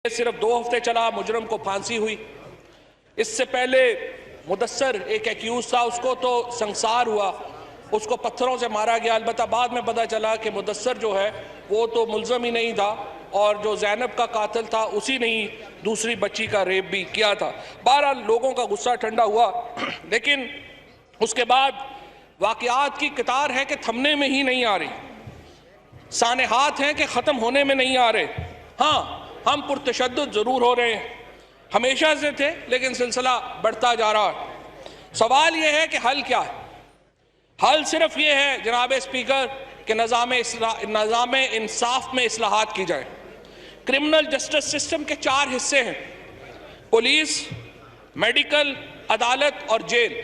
सिर्फ 2 हफ्ते चला, मुजरम को फांसी हुई। इससे पहले मुदस्सर एक एक्यूज था, उसको तो संसार हुआ, उसको पत्थरों से मारा गया। अलबत्ता बाद में पता चला कि मुदस्सर जो है वो तो मुल्ज़म ही नहीं था और जो ज़ैनब का कातिल था उसी ने ही दूसरी बच्ची का रेप भी किया था। बहरहाल लोगों का गुस्सा ठंडा हुआ, लेकिन उसके बाद वाक़यात की कतार है कि थमने में ही नहीं आ रही, सानेहात हैं कि ख़त्म होने में नहीं आ रहे। हाँ, हम पुरतशद्दुद ज़रूर हो रहे हैं, हमेशा से थे, लेकिन सिलसिला बढ़ता जा रहा है। सवाल यह है कि हल क्या है? हल सिर्फ ये है जनाब स्पीकर कि निज़ाम इंसाफ में इस्लाहात की जाए। क्रिमिनल जस्टिस सिस्टम के 4 हिस्से हैं: पुलिस, मेडिकल, अदालत और जेल।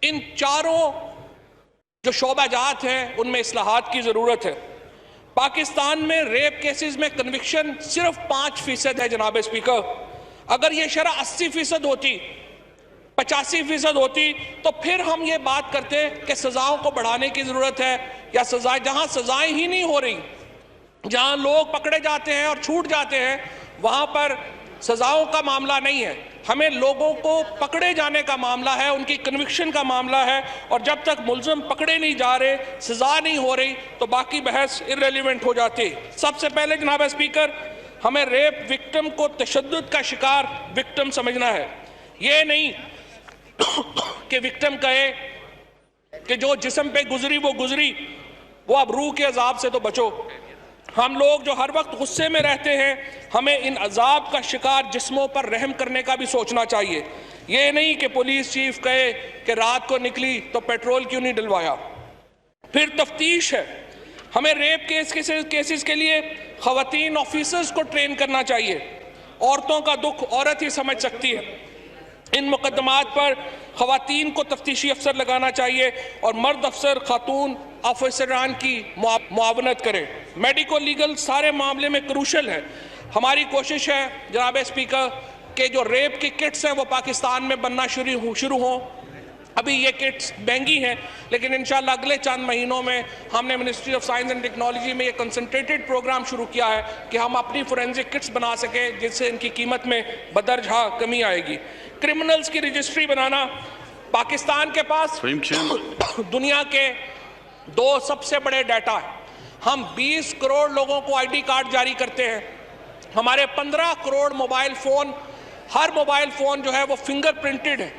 इन चारों जो शोबाजात हैं उनमें इस्लाहात की ज़रूरत है। पाकिस्तान में रेप केसेस में कन्विक्शन सिर्फ 5% है जनाब स्पीकर। अगर ये शरह 80% होती, 85% होती, तो फिर हम ये बात करते कि सजाओं को बढ़ाने की ज़रूरत है, या सजाएं, जहां सजाएं ही नहीं हो रही, जहां लोग पकड़े जाते हैं और छूट जाते हैं, वहां पर सजाओं का मामला नहीं है। हमें लोगों को पकड़े जाने का मामला है, उनकी कन्विक्शन का मामला है, और जब तक मुल्ज़िम पकड़े नहीं जा रहे, सजा नहीं हो रही, तो बाकी बहस इर्रेलेवेंट हो जाती। सबसे पहले जनाब स्पीकर, हमें रेप विक्टिम को तशद्दुद का शिकार विक्टिम समझना है। ये नहीं कि विक्टिम कहे कि जो जिस्म पे गुजरी वो गुजरी, वो अब रूह के अजाब से तो बचो। हम लोग जो हर वक्त गुस्से में रहते हैं, हमें इन अजाब का शिकार जिस्मों पर रहम करने का भी सोचना चाहिए। ये नहीं कि पुलिस चीफ कहे कि रात को निकली तो पेट्रोल क्यों नहीं डलवाया। फिर तफ्तीश है, हमें रेप केसेस के लिए खवातीन ऑफिसर्स को ट्रेन करना चाहिए। औरतों का दुख औरत ही समझ सकती है। इन मुकदमात पर खवातीन को तफ्तीशी अफसर लगाना चाहिए और मर्द अफसर खातून ऑफिसरान की मुआवनत करें। मेडिको लीगल सारे मामले में क्रूशल है। हमारी कोशिश है जनाब स्पीकर कि जो रेप की किट्स हैं वो पाकिस्तान में बनना शुरू हों। अभी ये किट्स महंगी हैं, लेकिन इंशाल्लाह अगले चंद महीनों में हमने ministry of science and technology में ये कंसंट्रेटेड प्रोग्राम शुरू किया है कि हम अपनी फोरेंसिक किट्स बना सकें, जिससे इनकी कीमत में बदरजा कमी आएगी। क्रिमिनल्स की रजिस्ट्री बनाना, पाकिस्तान के पास दुनिया के 2 सबसे बड़े डाटा है। हम 20 करोड़ लोगों को ID कार्ड जारी करते हैं। हमारे 15 करोड़ मोबाइल फ़ोन, हर मोबाइल फ़ोन जो है वो फिंगर प्रिंटेड है।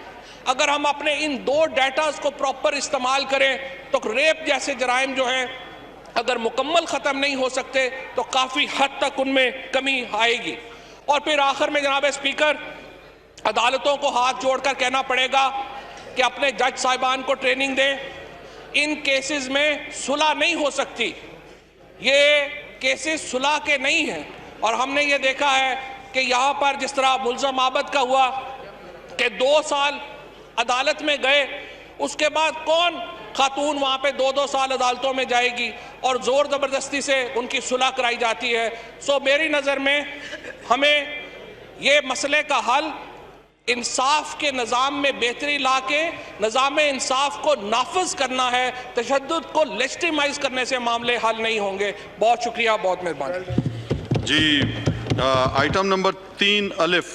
अगर हम अपने इन 2 डाटास को प्रॉपर इस्तेमाल करें तो रेप जैसे जराइम जो हैं अगर मुकम्मल ख़त्म नहीं हो सकते तो काफ़ी हद तक उनमें कमी आएगी। और फिर आखिर में जनाब स्पीकर, अदालतों को हाथ जोड़कर कहना पड़ेगा कि अपने जज साहिबान को ट्रेनिंग दें। इन केसेस में सुलह नहीं हो सकती, ये केसेस सुलह के नहीं हैं। और हमने ये देखा है कि यहाँ पर जिस तरह मुल्ज़म आबद का हुआ कि 2 साल अदालत में गए, उसके बाद कौन खातून वहाँ पे 2-2 साल अदालतों में जाएगी और ज़ोर ज़बरदस्ती से उनकी सुलह कराई जाती है। सो मेरी नज़र में हमें ये मसले का हल इंसाफ के निज़ाम में बेहतरी ला के निज़ाम इंसाफ को नाफिज करना है। तशद्दुद को लेजिटिमाइज करने से मामले हल नहीं होंगे। बहुत शुक्रिया, बहुत मेहरबानी जी। आइटम नंबर 3 अलिफ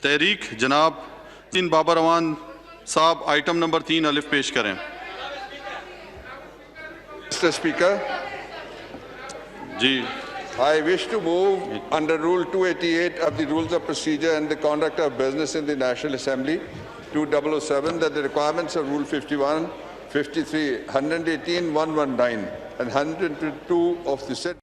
तहरीक, जनाब बाबर अवान साहब आइटम नंबर 3 अलिफ पेश करें। Mr. Speaker, ji, I wish to move under Rule 288 of the Rules of Procedure and the Conduct of Business in the National Assembly 2007 that the requirements of Rule 51, 53, 118, 119 and 102 of the said